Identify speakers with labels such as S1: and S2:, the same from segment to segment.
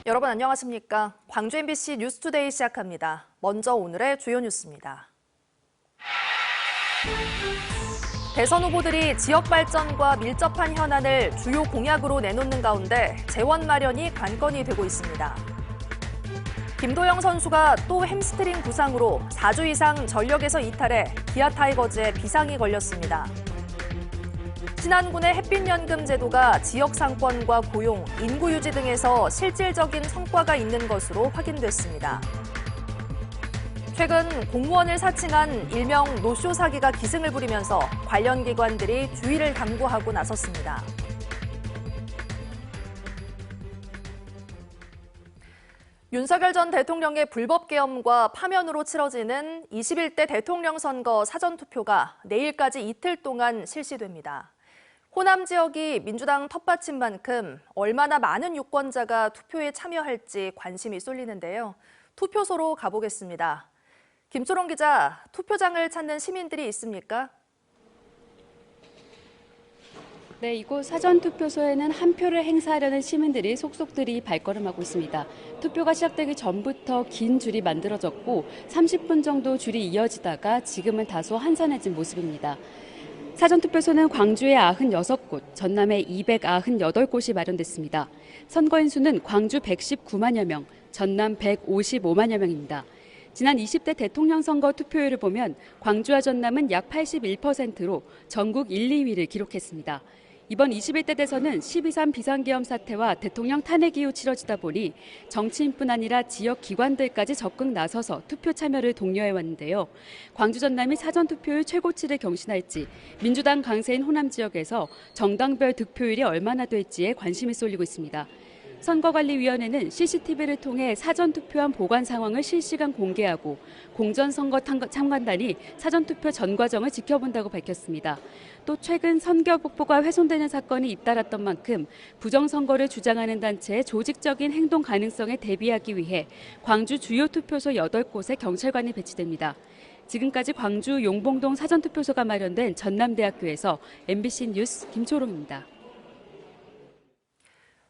S1: 여러분 안녕하십니까? 광주 MBC 뉴스투데이 시작합니다. 먼저 오늘의 주요 뉴스입니다. 대선 후보들이 지역 발전과 밀접한 현안을 주요 공약으로 내놓는 가운데 재원 마련이 관건이 되고 있습니다. 김도영 선수가 또 햄스트링 부상으로 4주 이상 전력에서 이탈해 기아 타이거즈에 비상이 걸렸습니다. 신안군의 햇빛연금 제도가 지역 상권과 고용, 인구 유지 등에서 실질적인 성과가 있는 것으로 확인됐습니다. 최근 공무원을 사칭한 일명 노쇼 사기가 기승을 부리면서 관련 기관들이 주의를 당부하고 나섰습니다. 윤석열 전 대통령의 불법 계엄과 파면으로 치러지는 21대 대통령 선거 사전투표가 내일까지 이틀 동안 실시됩니다. 호남 지역이 민주당 텃밭인 만큼 얼마나 많은 유권자가 투표에 참여할지 관심이 쏠리는데요. 투표소로 가보겠습니다. 김초롱 기자, 투표장을 찾는 시민들이 있습니까?
S2: 네, 이곳 사전투표소에는 한 표를 행사하려는 시민들이 속속들이 발걸음하고 있습니다. 투표가 시작되기 전부터 긴 줄이 만들어졌고 30분 정도 줄이 이어지다가 지금은 다소 한산해진 모습입니다. 사전투표소는 광주에 96곳, 전남에 298곳이 마련됐습니다. 선거인 수는 광주 119만여 명, 전남 155만여 명입니다. 지난 20대 대통령 선거 투표율을 보면 광주와 전남은 약 81%로 전국 1, 2위를 기록했습니다. 이번 21대 대선은 12.3 비상계엄 사태와 대통령 탄핵 이후 치러지다 보니 정치인뿐 아니라 지역 기관들까지 적극 나서서 투표 참여를 독려해왔는데요. 광주 전남이 사전투표율 최고치를 경신할지, 민주당 강세인 호남 지역에서 정당별 득표율이 얼마나 될지에 관심이 쏠리고 있습니다. 선거관리위원회는 CCTV를 통해 사전투표한 보관 상황을 실시간 공개하고 공전선거 참관단이 사전투표 전 과정을 지켜본다고 밝혔습니다. 또 최근 선거복부가 훼손되는 사건이 잇따랐던 만큼 부정선거를 주장하는 단체의 조직적인 행동 가능성에 대비하기 위해 광주 주요 투표소 8곳에 경찰관이 배치됩니다. 지금까지 광주 용봉동 사전투표소가 마련된 전남대학교에서 MBC 뉴스 김초롱입니다.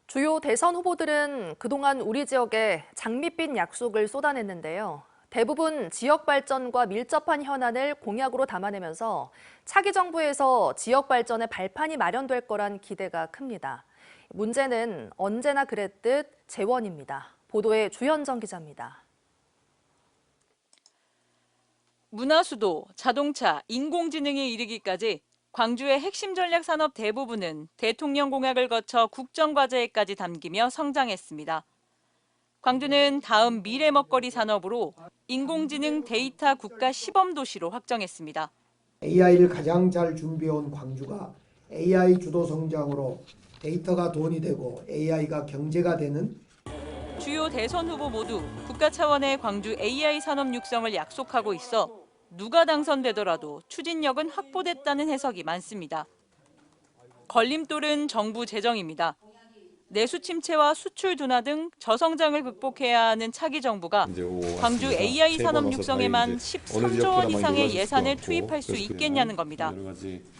S1: 주요 대선 후보들은 그동안 우리 지역에 장밋빛 약속을 쏟아냈는데요. 대부분 지역 발전과 밀접한 현안을 공약으로 담아내면서 차기 정부에서 지역 발전의 발판이 마련될 거란 기대가 큽니다. 문제는 언제나 그랬듯 재원입니다. 보도에 주현정 기자입니다.
S3: 문화수도, 자동차, 인공지능에 이르기까지 광주의 핵심 전략 산업 대부분은 대통령 공약을 거쳐 국정과제에까지 담기며 성장했습니다. 광주는 다음 미래 먹거리 산업으로 인공지능 데이터 국가 시범 도시로 확정했습니다.
S4: AI를 가장 잘 준비해온 광주가 AI 주도 성장으로 데이터가 돈이 되고 AI가 경제가 되는
S3: 주요 대선 후보 모두 국가 차원의 광주 AI 산업 육성을 약속하고 있어 누가 당선되더라도 추진력은 확보됐다는 해석이 많습니다. 걸림돌은 정부 재정입니다. 내수 침체와 수출 둔화 등 저성장을 극복해야 하는 차기 정부가 광주 AI 산업 육성에만 13조 원 이상의 예산을 투입할 수 있겠냐는 겁니다.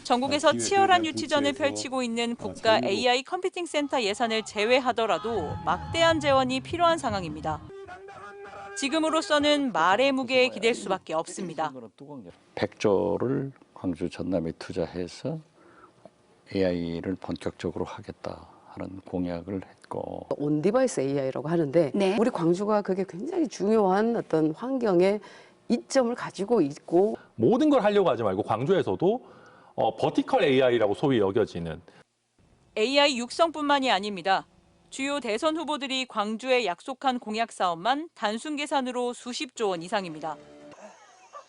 S3: 전국에서 치열한 유치전을 펼치고 있는 국가 AI 컴퓨팅 센터 예산을 제외하더라도 막대한 재원이 필요한 상황입니다. 지금으로서는 말의 무게에 기댈 수밖에 없습니다.
S5: 100조를 광주 전남에 투자해서 AI를 본격적으로 하겠다 하는 공약을 했고.
S6: 온디바이스 AI라고 하는데 우리 광주가 그게 굉장히 중요한 어떤 환경의 이점을 가지고 있고
S7: 모든 걸 하려고 하지 말고 광주에서도 버티컬 AI라고 소위 여겨지는
S3: AI 육성뿐만이 아닙니다. 주요 대선 후보들이 광주에 약속한 공약 사업만 단순 계산으로 수십조 원 이상입니다.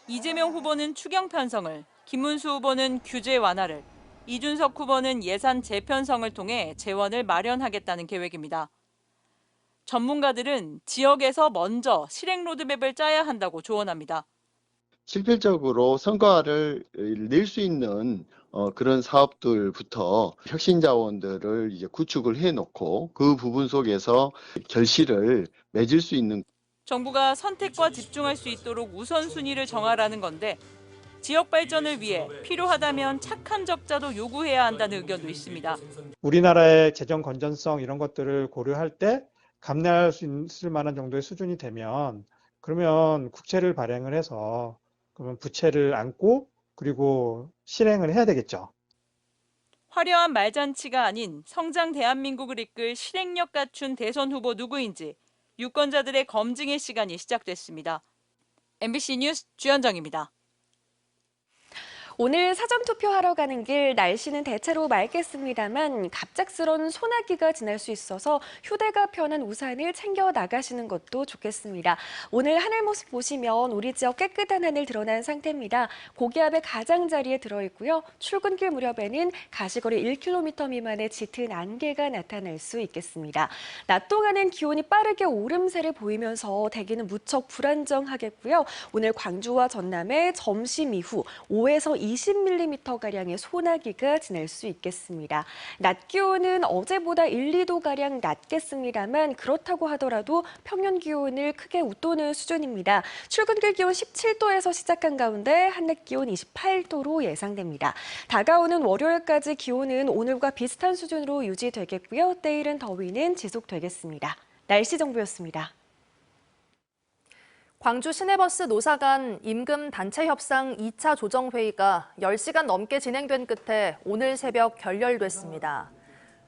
S3: 이재명 후보는 추경 편성을, 김문수 후보는 규제 완화를, 이준석 후보는 예산 재편성을 통해 재원을 마련하겠다는 계획입니다. 전문가들은 지역에서 먼저 실행 로드맵을 짜야 한다고 조언합니다.
S8: 실질적으로 성과를 낼 수 있는 그런 사업들부터 혁신 자원들을 이제 구축을 해놓고 그 부분 속에서 결실을 맺을 수 있는
S3: 정부가 선택과 집중할 수 있도록 우선순위를 정하라는 건데 지역 발전을 위해 필요하다면 착한 적자도 요구해야 한다는 의견도 있습니다.
S9: 우리나라의 재정 건전성 이런 것들을 고려할 때 감내할 수 있을 만한 정도의 수준이 되면 그러면 국채를 발행을 해서 그러면 부채를 안고 그리고 실행을 해야 되겠죠.
S3: 화려한 말잔치가 아닌 성장 대한민국을 이끌 실행력 갖춘 대선 후보 누구인지 유권자들의 검증의 시간이 시작됐습니다. MBC 뉴스 주현정입니다.
S10: 오늘 사전투표하러 가는 길 날씨는 대체로 맑겠습니다만 갑작스런 소나기가 지날 수 있어서 휴대가 편한 우산을 챙겨 나가시는 것도 좋겠습니다. 오늘 하늘 모습 보시면 우리 지역 깨끗한 하늘 드러난 상태입니다. 고기압의 가장자리에 들어있고요. 출근길 무렵에는 가시거리 1km 미만의 짙은 안개가 나타날 수 있겠습니다. 낮 동안은 기온이 빠르게 오름세를 보이면서 대기는 무척 불안정하겠고요. 오늘 광주와 전남에 점심 이후 5에서 20mm가량의 소나기가 지날 수 있겠습니다. 낮 기온은 어제보다 1, 2도가량 낮겠습니다만 그렇다고 하더라도 평년 기온을 크게 웃도는 수준입니다. 출근길 기온 17도에서 시작한 가운데 한낮 기온 28도로 예상됩니다. 다가오는 월요일까지 기온은 오늘과 비슷한 수준으로 유지되겠고요. 때이른 더위는 지속되겠습니다. 날씨 정보였습니다.
S1: 광주 시내버스 노사 간 임금 단체 협상 2차 조정회의가 10시간 넘게 진행된 끝에 오늘 새벽 결렬됐습니다.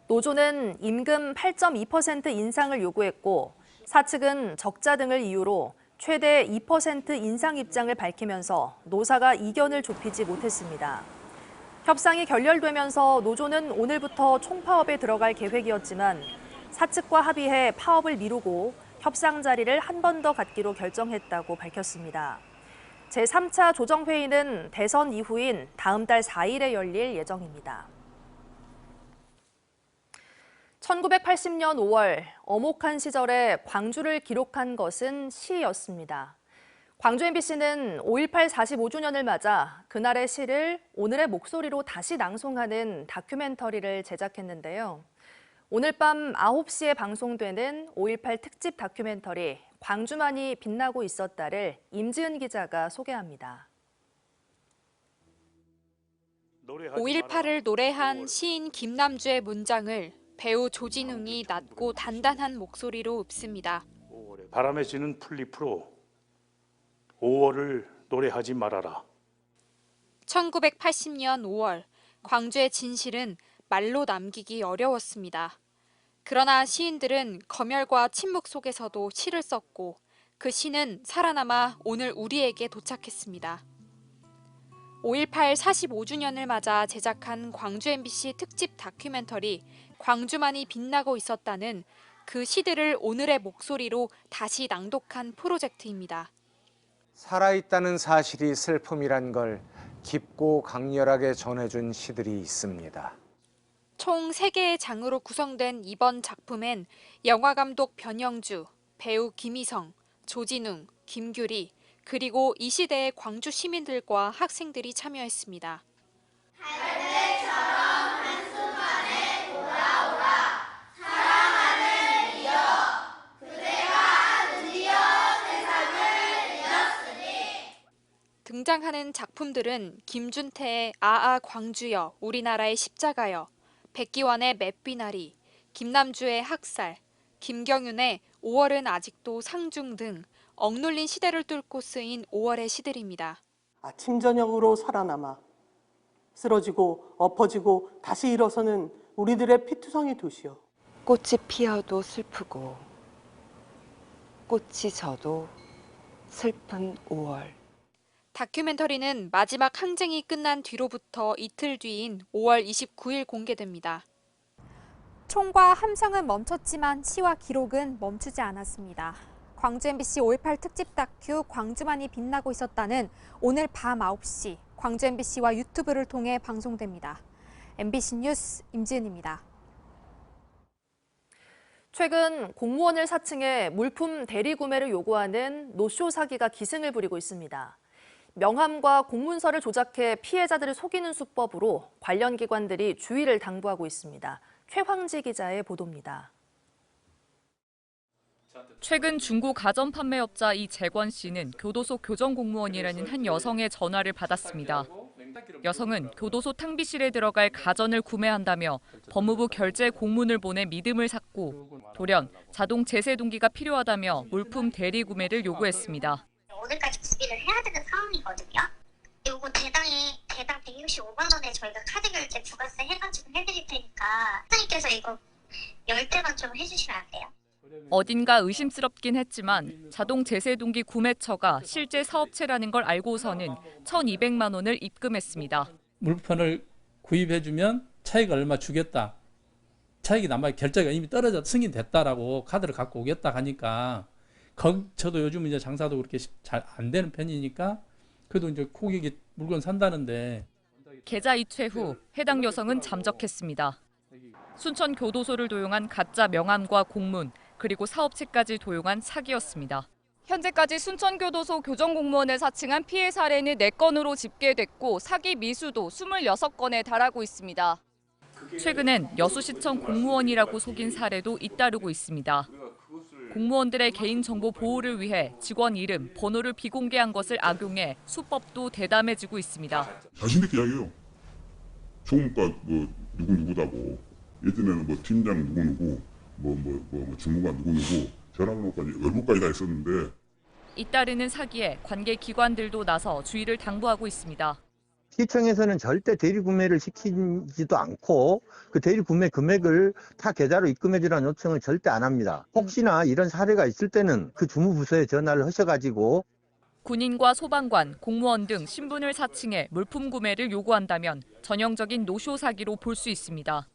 S1: 노조는 임금 8.2% 인상을 요구했고 사측은 적자 등을 이유로 최대 2% 인상 입장을 밝히면서 노사가 이견을 좁히지 못했습니다. 협상이 결렬되면서 노조는 오늘부터 총파업에 들어갈 계획이었지만 사측과 합의해 파업을 미루고 협상 자리를 한 번 더 갖기로 결정했다고 밝혔습니다. 제3차 조정회의는 대선 이후인 다음 달 4일에 열릴 예정입니다. 1980년 5월 어목한 시절에 광주를 기록한 것은 시였습니다. 광주 MBC는 5.18 45주년을 맞아 그날의 시를 오늘의 목소리로 다시 낭송하는 다큐멘터리를 제작했는데요. 오늘 밤 9시에 방송되는 5.18 특집 다큐멘터리 광주만이 빛나고 있었다를 임지은 기자가 소개합니다.
S11: 5.18을 노래한 시인 김남주의 문장을 배우 조진웅이 낮고 단단한 목소리로 읊습니다.
S12: 바람에 지는 풀잎으로 5월을 노래하지 말아라.
S11: 1980년 5월 광주의 진실은 말로 남기기 어려웠습니다. 그러나 시인들은 검열과 침묵 속에서도 시를 썼고 그 시는 살아남아 오늘 우리에게 도착했습니다. 5.18 45주년을 맞아 제작한 광주 MBC 특집 다큐멘터리 광주만이 빛나고 있었다는 그 시들을 오늘의 목소리로 다시 낭독한 프로젝트입니다.
S13: 살아있다는 사실이 슬픔이란 걸 깊고 강렬하게 전해준 시들이 있습니다.
S11: 총 3개의 장으로 구성된 이번 작품엔 영화감독 변영주, 배우 김희성, 조진웅, 김규리, 그리고 이 시대의 광주 시민들과 학생들이 참여했습니다.
S14: 할매처럼 한순간에 돌아오라. 사랑하는 이여, 그대가 드디어 세상을 잃었으니.
S11: 등장하는 작품들은 김준태의 아아 광주여, 우리나라의 십자가여, 백기환의 맷비나리, 김남주의 학살, 김경윤의 5월은 아직도 상중 등 억눌린 시대를 뚫고 쓰인 5월의 시들입니다.
S15: 아침 저녁으로 살아남아 쓰러지고 엎어지고 다시 일어서는 우리들의 피투성이 도시여.
S16: 꽃이 피어도 슬프고 꽃이 져도 슬픈 5월.
S11: 다큐멘터리는 마지막 항쟁이 끝난 뒤로부터 이틀 뒤인 5월 29일 공개됩니다.
S17: 총과 함성은 멈췄지만 시와 기록은 멈추지 않았습니다. 광주 MBC 5.18 특집 다큐 광주만이 빛나고 있었다는 오늘 밤 9시 광주 MBC와 유튜브를 통해 방송됩니다. MBC 뉴스 임지은입니다.
S1: 최근 공무원을 사칭해 물품 대리 구매를 요구하는 노쇼 사기가 기승을 부리고 있습니다. 명함과 공문서를 조작해 피해자들을 속이는 수법으로 관련 기관들이 주의를 당부하고 있습니다. 최황지 기자의 보도입니다.
S18: 최근 중고 가전 판매업자 이재권 씨는 교도소 교정공무원이라는 한 여성의 전화를 받았습니다. 여성은 교도소 탕비실에 들어갈 가전을 구매한다며 법무부 결제 공문을 보내 믿음을 샀고 돌연 자동 제세 동기가 필요하다며 물품 대리 구매를 요구했습니다.
S19: 오늘까지 구비를 해야 되는 상황이거든요. 요거 개당 165만 원에 저희가 카드 결제 부가세 해가지고 해드릴 테니까 사장님께서 이거 10대만 좀 해주시면 안 돼요?
S18: 어딘가 의심스럽긴 했지만 자동 제세동기 구매처가 실제 사업체라는 걸 알고서는 1,200만 원을 입금했습니다.
S20: 물건을 구입해주면 차익 얼마 주겠다. 차익이 남아 결제가 이미 떨어져 승인됐다라고 카드를 갖고 오겠다 하니까 저도 요즘 이제 장사도 그렇게 잘 안 되는 편이니까 그래도 이제 고객이 물건 산다는데
S18: 계좌 이체 후 해당 여성은 잠적했습니다. 순천 교도소를 도용한 가짜 명함과 공문 그리고 사업체까지 도용한 사기였습니다. 현재까지 순천교도소 교정공무원을 사칭한 피해 사례는 4건으로 집계됐고 사기 미수도 26건에 달하고 있습니다. 최근엔 여수시청 공무원이라고 속인 사례도 잇따르고 있습니다. 공무원들의 개인정보 보호를 위해 직원 이름, 번호를 비공개한 것을 악용해 수법도 대담해지고 있습니다.
S21: 자신들끼리 이야기해요. 총무과 누구다고. 예전에는 팀장 누구누구. 주무관 누구누구 전화번호까지 외부까지 다 있었는데
S18: 잇따르는 사기에 관계 기관들도 나서 주의를 당부하고 있습니다.
S22: 시청에서는 절대 대리 구매를 시키지도 않고 그 대리 구매 금액을 타 계좌로 입금해 주라는 요청을 절대 안 합니다. 혹시나 이런 사례가 있을 때는 그 주무부서에 전화를 하셔가지고
S18: 군인과 소방관, 공무원 등 신분을 사칭해 물품 구매를 요구한다면 전형적인 노쇼 사기로 볼 수 있습니다.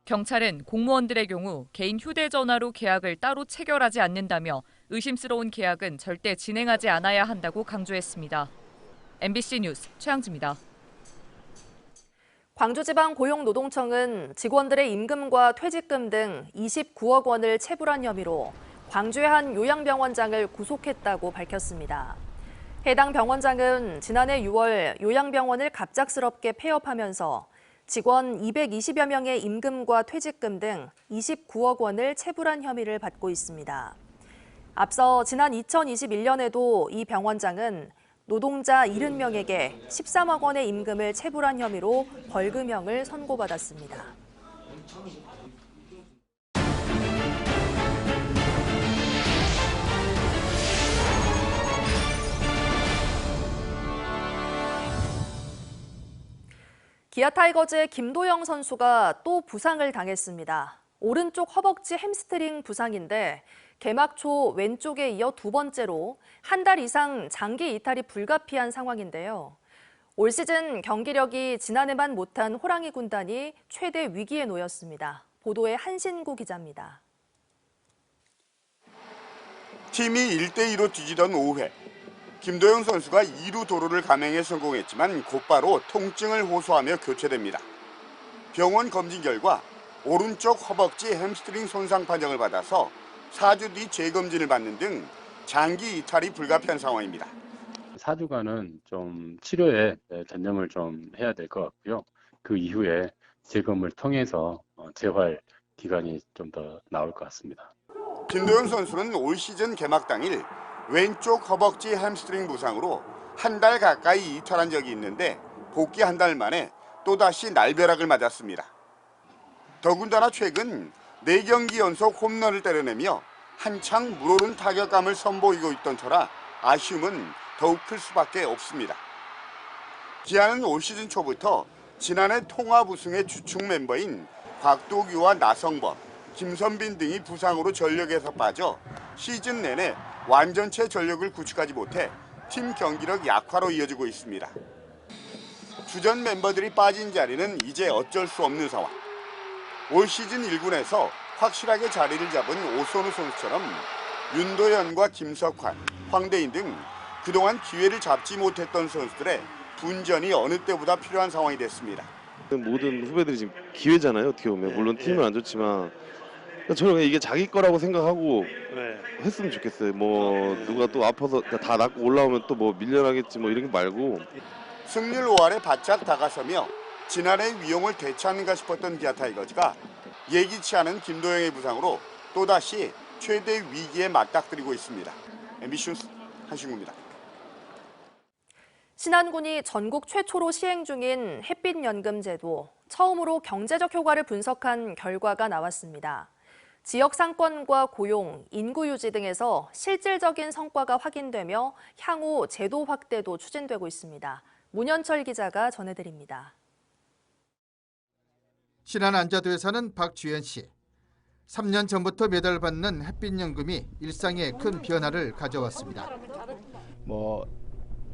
S18: 경찰은 공무원들의 경우 개인 휴대전화로 계약을 따로 체결하지 않는다며 의심스러운 계약은 절대 진행하지 않아야 한다고 강조했습니다. MBC 뉴스 최양지입니다.
S1: 광주지방고용노동청은 직원들의 임금과 퇴직금 등 29억 원을 체불한 혐의로 광주의 한 요양병원장을 구속했다고 밝혔습니다. 해당 병원장은 지난해 6월 요양병원을 갑작스럽게 폐업하면서 직원 220여 명의 임금과 퇴직금 등 29억 원을 체불한 혐의를 받고 있습니다. 앞서 지난 2021년에도 이 병원장은 노동자 70명에게 13억 원의 임금을 체불한 혐의로 벌금형을 선고받았습니다. 기아 타이거즈의 김도영 선수가 또 부상을 당했습니다. 오른쪽 허벅지 햄스트링 부상인데 개막 초 왼쪽에 이어 2번째로 한 달 이상 장기 이탈이 불가피한 상황인데요. 올 시즌 경기력이 지난해만 못한 호랑이 군단이 최대 위기에 놓였습니다. 보도에 한신구 기자입니다.
S23: 팀이 1대2로 뒤지던 5회. 김도영 선수가 2루 도루를 감행에 성공했지만 곧바로 통증을 호소하며 교체됩니다. 병원 검진 결과 오른쪽 허벅지 햄스트링 손상 판정을 받아서 4주 뒤 재검진을 받는 등 장기 이탈이 불가피한 상황입니다.
S24: 4주간은 좀 치료에 전념을 좀 해야 될 것 같고요. 그 이후에 재검을 통해서 재활 기간이 좀 더 나올 것 같습니다.
S23: 김도영 선수는 올 시즌 개막 당일 왼쪽 허벅지 햄스트링 부상으로 한 달 가까이 이탈한 적이 있는데 복귀 한 달 만에 또다시 날벼락을 맞았습니다. 더군다나 최근 4경기 연속 홈런을 때려내며 한창 물오른 타격감을 선보이고 있던 터라 아쉬움은 더욱 클 수밖에 없습니다. 기아는 올 시즌 초부터 지난해 통합 우승의 주축 멤버인 곽도규와 나성범, 김선빈 등이 부상으로 전력에서 빠져 시즌 내내 완전체 전력을 구축하지 못해 팀 경기력 약화로 이어지고 있습니다. 주전 멤버들이 빠진 자리는 이제 어쩔 수 없는 상황. 올 시즌 1군에서 확실하게 자리를 잡은 오선우 선수처럼 윤도현과 김석환, 황대인 등 그동안 기회를 잡지 못했던 선수들의 분전이 어느 때보다 필요한 상황이 됐습니다.
S25: 모든 후배들이 지금 기회잖아요. 어떻게 보면 물론 팀은 안 좋지만 저는 이게 자기 거라고 생각하고 했으면 좋겠어요. 뭐 누가 또 아파서 다 낫고 올라오면 또 뭐 밀려나겠지 뭐 이런 게 말고.
S23: 승률 5할에 바짝 다가서며 지난해 위용을 되찾는가 싶었던 기아 타이거즈가 예기치 않은 김도영의 부상으로 또다시 최대 위기에 맞닥뜨리고 있습니다. MBC 뉴스 한신구입니다.
S1: 신안군이 전국 최초로 시행 중인 햇빛연금 제도, 처음으로 경제적 효과를 분석한 결과가 나왔습니다. 지역 상권과 고용, 인구 유지 등에서 실질적인 성과가 확인되며 향후 제도 확대도 추진되고 있습니다. 문현철 기자가 전해드립니다.
S2: 신안 안자도에 사는 박주연 씨. 3년 전부터 매달 받는 햇빛연금이 일상에 큰 변화를 가져왔습니다.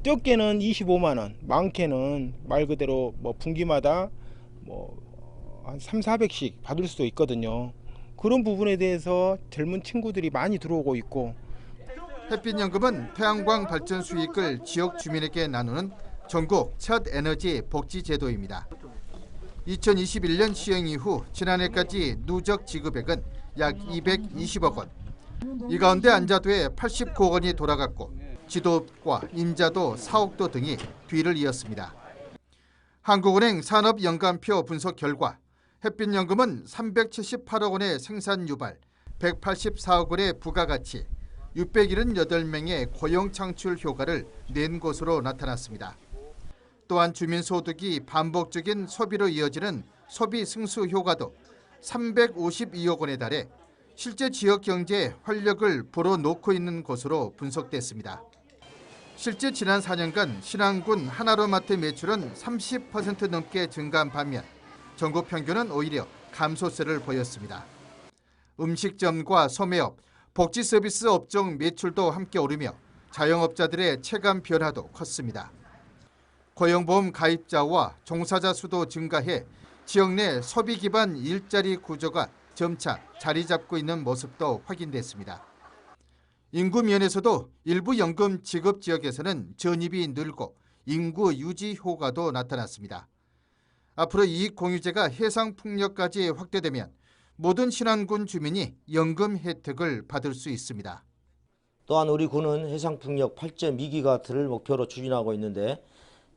S4: 적게는 25만 원, 많게는 말 그대로 분기마다 한 300~400씩 받을 수도 있거든요. 그런 부분에 대해서 젊은 친구들이 많이 들어오고 있고.
S2: 햇빛연금은 태양광 발전 수익을 지역 주민에게 나누는 전국 첫 에너지 복지 제도입니다. 2021년 시행 이후 지난해까지 누적 지급액은 약 220억 원. 이 가운데 안자도에 89억 원이 돌아갔고 지도과 임자도, 사옥도 등이 뒤를 이었습니다. 한국은행 산업연간표 분석 결과 햇빛연금은 378억 원의 생산 유발, 184억 원의 부가가치, 678명의 고용 창출 효과를 낸 것으로 나타났습니다. 또한 주민소득이 반복적인 소비로 이어지는 소비 승수 효과도 352억 원에 달해 실제 지역 경제에 활력을 불어넣고 있는 것으로 분석됐습니다. 실제 지난 4년간 신안군 하나로마트 매출은 30% 넘게 증가한 반면 전국 평균은 오히려 감소세를 보였습니다. 음식점과 소매업, 복지서비스 업종 매출도 함께 오르며 자영업자들의 체감 변화도 컸습니다. 고용보험 가입자와 종사자 수도 증가해 지역 내 소비 기반 일자리 구조가 점차 자리 잡고 있는 모습도 확인됐습니다. 인구 면에서도 일부 연금 지급 지역에서는 전입이 늘고 인구 유지 효과도 나타났습니다. 앞으로 이익 공유제가 해상풍력까지 확대되면 모든 신안군 주민이 연금 혜택을 받을 수 있습니다.
S5: 또한 우리 군은 해상풍력 8.2기가와트를 목표로 추진하고 있는데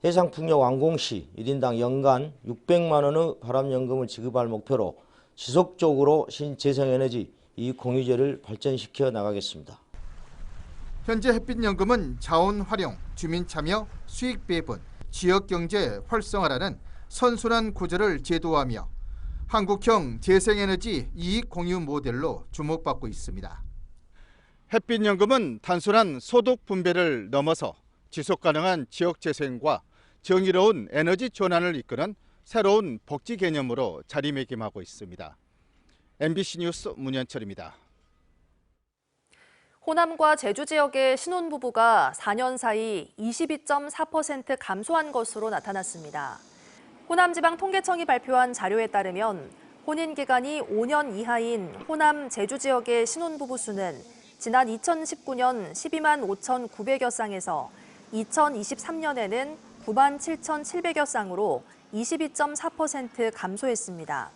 S5: 해상풍력 완공 시 1인당 연간 600만 원의 바람연금을 지급할 목표로 지속적으로 신재생에너지 이익 공유제를 발전시켜 나가겠습니다.
S2: 현재 햇빛연금은 자원 활용, 주민 참여, 수익 배분, 지역 경제 활성화라는 선순환 구조를 제도화하며 한국형 재생에너지 이익 공유 모델로 주목받고 있습니다. 햇빛연금은 단순한 소득 분배를 넘어서 지속 가능한 지역 재생과 정의로운 에너지 전환을 이끄는 새로운 복지 개념으로 자리매김하고 있습니다. MBC 뉴스 문현철입니다.
S1: 호남과 제주 지역의 신혼부부가 4년 사이 22.4% 감소한 것으로 나타났습니다. 호남지방통계청이 발표한 자료에 따르면 혼인 기간이 5년 이하인 호남, 제주 지역의 신혼부부 수는 지난 2019년 12만 5,900여 쌍에서 2023년에는 9만 7,700여 쌍으로 22.4% 감소했습니다.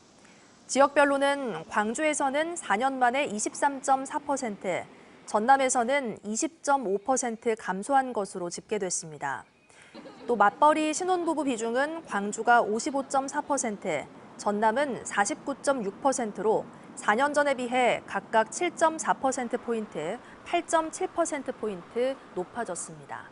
S1: 지역별로는 광주에서는 4년 만에 23.4%, 전남에서는 20.5% 감소한 것으로 집계됐습니다. 또 맞벌이 신혼부부 비중은 광주가 55.4%, 전남은 49.6%로 4년 전에 비해 각각 7.4%포인트, 8.7%포인트 높아졌습니다.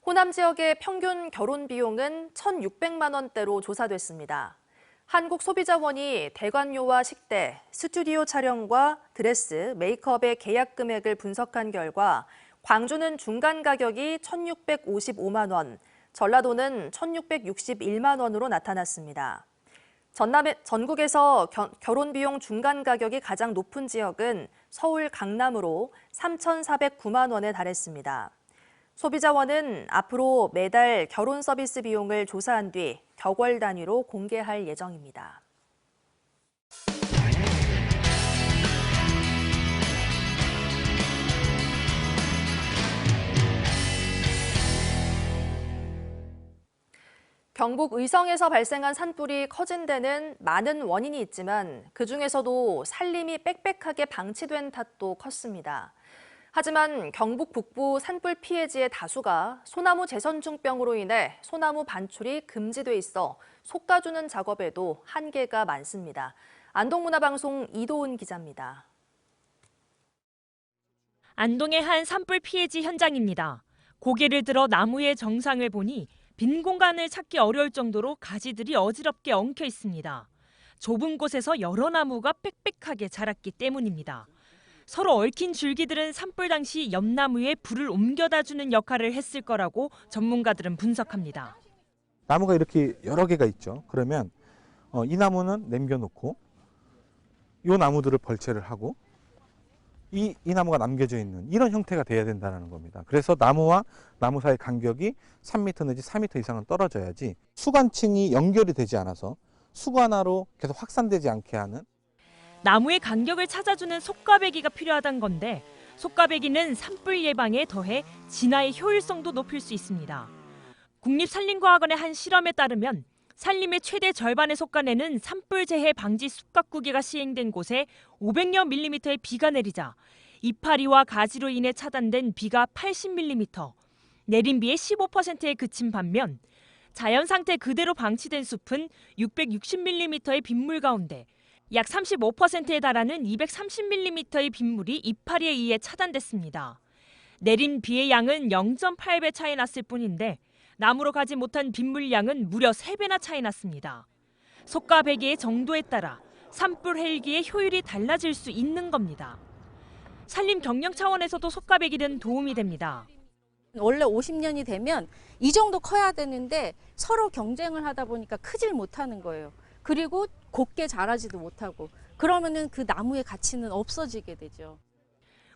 S1: 호남 지역의 평균 결혼 비용은 1,600만 원대로 조사됐습니다. 한국소비자원이 대관료와 식대, 스튜디오 촬영과 드레스, 메이크업의 계약 금액을 분석한 결과 광주는 중간 가격이 1,655만 원, 전라도는 1,661만 원으로 나타났습니다. 전국에서 결혼 비용 중간 가격이 가장 높은 지역은 서울 강남으로 3,409만 원에 달했습니다. 소비자원은 앞으로 매달 결혼 서비스 비용을 조사한 뒤 격월 단위로 공개할 예정입니다. 경북 의성에서 발생한 산불이 커진 데는 많은 원인이 있지만 그중에서도 산림이 빽빽하게 방치된 탓도 컸습니다. 하지만 경북 북부 산불 피해지의 다수가 소나무 재선충병으로 인해 소나무 반출이 금지돼 있어 솎아주는 작업에도 한계가 많습니다. 안동문화방송 이도훈 기자입니다.
S6: 안동의 한 산불 피해지 현장입니다.
S3: 고개를 들어 나무의 정상을 보니 빈 공간을 찾기 어려울 정도로 가지들이 어지럽게 엉켜 있습니다. 좁은 곳에서 여러 나무가 빽빽하게 자랐기 때문입니다. 서로 얽힌 줄기들은 산불 당시 옆 나무에 불을 옮겨다 주는 역할을 했을 거라고 전문가들은 분석합니다.
S6: 나무가 이렇게 여러 개가 있죠. 그러면 이 나무는 남겨놓고 이 나무들을 벌채를 하고 이 나무가 남겨져 있는 이런 형태가 돼야 된다는 겁니다. 그래서 나무와 나무 사이 간격이 3m 내지 4m 이상은 떨어져야지 수관층이 연결이 되지 않아서 수관화로 계속 확산되지 않게 하는.
S3: 나무의 간격을 찾아주는 속가배기가 필요하다는 건데 속가배기는 산불 예방에 더해 진화의 효율성도 높일 수 있습니다. 국립산림과학원의 한 실험에 따르면 산림의 최대 절반의 속간에는 산불 재해 방지 숲가꾸기가 시행된 곳에 500여 밀리미터의 비가 내리자 이파리와 가지로 인해 차단된 비가 80밀리미터, 내린 비의 15%에 그친 반면 자연 상태 그대로 방치된 숲은 660밀리미터의 빗물 가운데 약 35%에 달하는 230밀리미터의 빗물이 이파리에 의해 차단됐습니다. 내린 비의 양은 0.8배 차이 났을 뿐인데 나무로 가지 못한 빗물 양은 무려 3배나 차이 났습니다. 속가배기의 정도에 따라 산불 헬기의 효율이 달라질 수 있는 겁니다. 산림 경영 차원에서도 속가배기는 도움이 됩니다.
S7: 원래 50년이 되면 이 정도 커야 되는데 서로 경쟁을 하다 보니까 크질 못하는 거예요. 그리고 곱게 자라지도 못하고 그러면은 그 나무의 가치는 없어지게 되죠.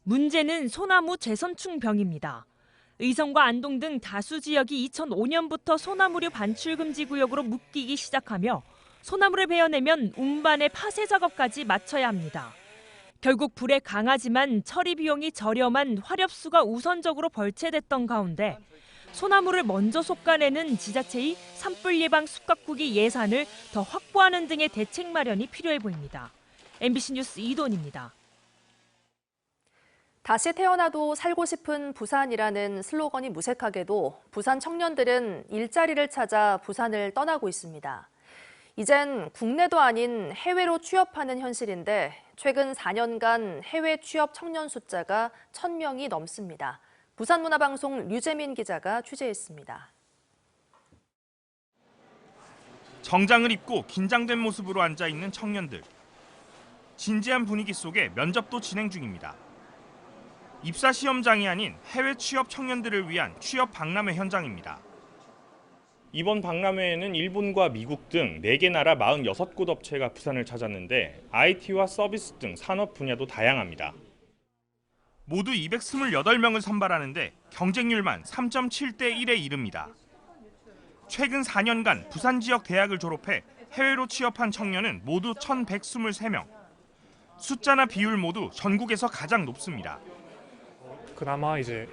S3: 문제는 소나무 재선충병입니다. 의성과 안동 등 다수 지역이 2005년부터 소나무류 반출 금지 구역으로 묶이기 시작하며 소나무를 베어내면 운반의 파쇄 작업까지 마쳐야 합니다. 결국 불에 강하지만 처리 비용이 저렴한 화렵수가 우선적으로 벌채됐던 가운데 소나무를 먼저 속가내는 지자체의 산불 예방 숲가꾸기 예산을 더 확보하는 등의 대책 마련이 필요해 보입니다. MBC 뉴스 이돈입니다.
S1: 다시 태어나도 살고 싶은 부산이라는 슬로건이 무색하게도 부산 청년들은 일자리를 찾아 부산을 떠나고 있습니다. 이젠 국내도 아닌 해외로 취업하는 현실인데 최근 4년간 해외 취업 청년 숫자가 1,000명이 넘습니다. 부산문화방송 류재민 기자가 취재했습니다.
S8: 정장을 입고 긴장된 모습으로 앉아있는 청년들. 진지한 분위기 속에 면접도 진행 중입니다. 입사 시험장이 아닌 해외 취업 청년들을 위한 취업 박람회 현장입니다. 이번 박람회에는 일본과 미국 등 4개 나라 46곳 업체가 부산을 찾았는데 IT와 서비스 등 산업 분야도 다양합니다. 모두 228명을 선발하는데 경쟁률만 3.7대 1에 이릅니다. 최근 4년간 부산 지역 대학을 졸업해 해외로 취업한 청년은 모두 1,123명. 숫자나 비율 모두 전국에서 가장 높습니다.
S9: 그나마 이제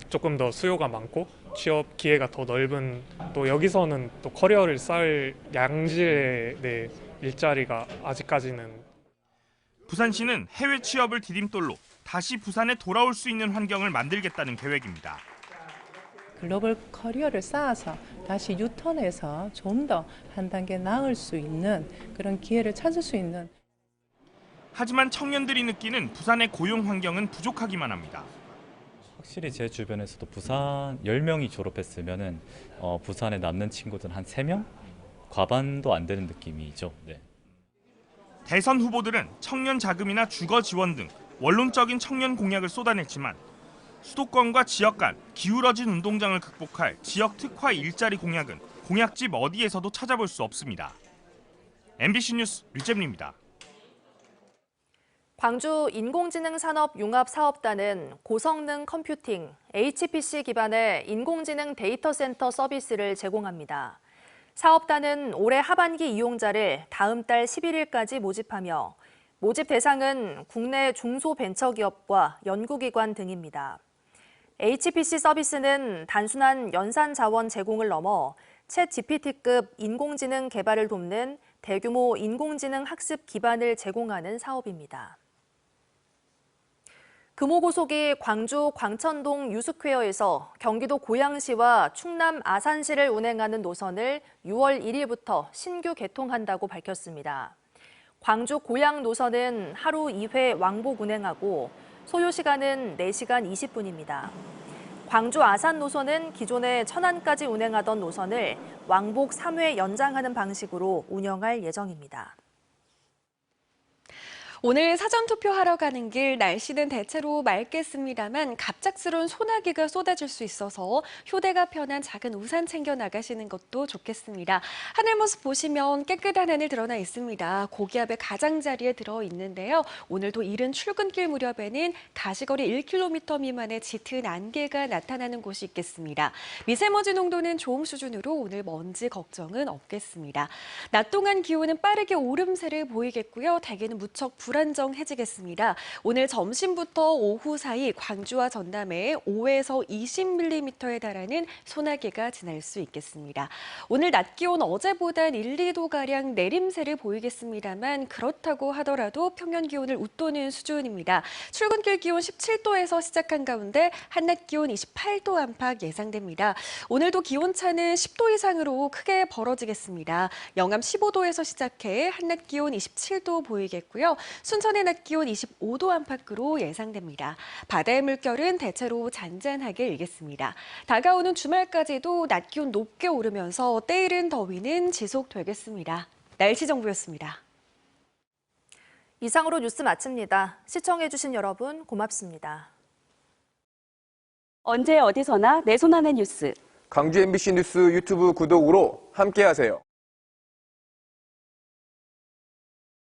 S9: 조금 더 수요가 많고 취업 기회가 더 넓은, 또 여기서는 또 커리어를 쌓을 양질의 일자리가 아직까지는.
S8: 부산시는 해외 취업을 디딤돌로 다시 부산에 돌아올 수 있는 환경을 만들겠다는 계획입니다.
S26: 글로벌 커리어를 쌓아서 다시 유턴해서 좀 더 한 단계 나을 수 있는 그런 기회를 찾을 수 있는.
S8: 하지만 청년들이 느끼는 부산의 고용 환경은 부족하기만 합니다.
S27: 확실히 제 주변에서도 부산 10명이 졸업했으면은 부산에 남는 친구들은 한 3명? 과반도 안 되는 느낌이죠. 네.
S8: 대선 후보들은 청년 자금이나 주거 지원 등 원론적인 청년 공약을 쏟아냈지만 수도권과 지역 간 기울어진 운동장을 극복할 지역 특화 일자리 공약은 공약집 어디에서도 찾아볼 수 없습니다. MBC 뉴스 류재민입니다.
S1: 광주 인공지능산업융합사업단은 고성능 컴퓨팅, HPC 기반의 인공지능 데이터 센터 서비스를 제공합니다. 사업단은 올해 하반기 이용자를 다음 달 11일까지 모집하며 모집 대상은 국내 중소벤처기업과 연구기관 등입니다. HPC 서비스는 단순한 연산 자원 제공을 넘어 챗GPT급 인공지능 개발을 돕는 대규모 인공지능 학습 기반을 제공하는 사업입니다. 금호고속이 광주 광천동 유스퀘어에서 경기도 고양시와 충남 아산시를 운행하는 노선을 6월 1일부터 신규 개통한다고 밝혔습니다. 광주 고양 노선은 하루 2회 왕복 운행하고 소요 시간은 4시간 20분입니다. 광주 아산 노선은 기존에 천안까지 운행하던 노선을 왕복 3회 연장하는 방식으로 운영할 예정입니다.
S10: 오늘 사전투표하러 가는 길 날씨는 대체로 맑겠습니다만 갑작스러운 소나기가 쏟아질 수 있어서 휴대가 편한 작은 우산 챙겨 나가시는 것도 좋겠습니다. 하늘 모습 보시면 깨끗한 하늘 드러나 있습니다. 고기압의 가장자리에 들어있는데요. 오늘도 이른 출근길 무렵에는 가시거리 1km 미만의 짙은 안개가 나타나는 곳이 있겠습니다. 미세먼지 농도는 좋음 수준으로 오늘 먼지 걱정은 없겠습니다. 낮 동안 기온은 빠르게 오름세를 보이겠고요. 대기는 무척 불안정해지겠습니다. 오늘 점심부터 오후 사이 광주와 전남에 5에서 20mm에 달하는 소나기가 지날 수 있겠습니다. 오늘 낮 기온 어제보단 1, 2도가량 내림세를 보이겠습니다만 그렇다고 하더라도 평년 기온을 웃도는 수준입니다. 출근길 기온 17도에서 시작한 가운데 한낮 기온 28도 안팎 예상됩니다. 오늘도 기온차는 10도 이상으로 크게 벌어지겠습니다. 영암 15도에서 시작해 한낮 기온 27도 보이겠고요. 순천의 낮 기온 25도 안팎으로 예상됩니다. 바다의 물결은 대체로 잔잔하게 일겠습니다. 다가오는 주말까지도 낮 기온 높게 오르면서 때이른 더위는 지속되겠습니다. 날씨 정보였습니다.
S1: 이상으로 뉴스 마칩니다. 시청해주신 여러분 고맙습니다.
S11: 언제 어디서나 내 손 안의 뉴스.
S12: 광주 MBC 뉴스 유튜브 구독으로 함께하세요.